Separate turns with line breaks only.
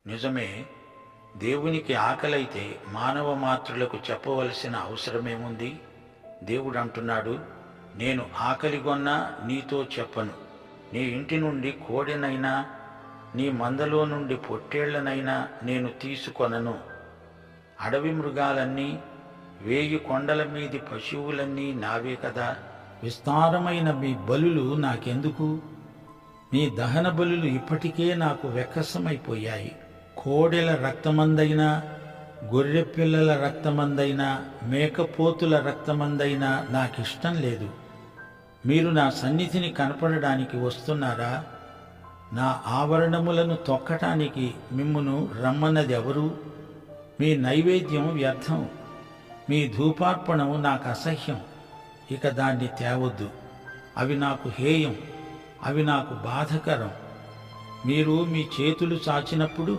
నిజమే. దేవునికి ఆకలైతే మానవ మాతృలకు చెప్పవలసిన అవసరమేముంది? దేవుడు అంటున్నాడు, నేను ఆకలిగొన్నా నీతో చెప్పను. నీ ఇంటి నుండి కోడెనైనా నీ మందలో నుండి పొట్టేళ్లనైనా నేను తీసుకొనను. అడవి మృగాలన్నీ 1000 కొండల మీది పశువులన్నీ నావే కదా. విస్తారమైన మీ బలులు నాకెందుకు? మీ దహన బలులు ఇప్పటికే నాకు వెక్కసమైపోయాయి. కోడెల రక్తమందైనా, గొర్రెపిల్లల రక్తమందైనా, మేకపోతుల రక్తమందైనా నాకిష్టం లేదు. మీరు నా సన్నిధిని కనపడడానికి వస్తున్నారా? నా ఆవరణములను తొక్కటానికి మిమ్మును రమ్మన్నది ఎవరు? మీ నైవేద్యం వ్యర్థం, మీ ధూపార్పణం నాకు అసహ్యం. ఇక దాన్ని తేవద్దు. అవి నాకు హేయం, అవి నాకు బాధకరం. మీరు మీ చేతులు చాచినప్పుడు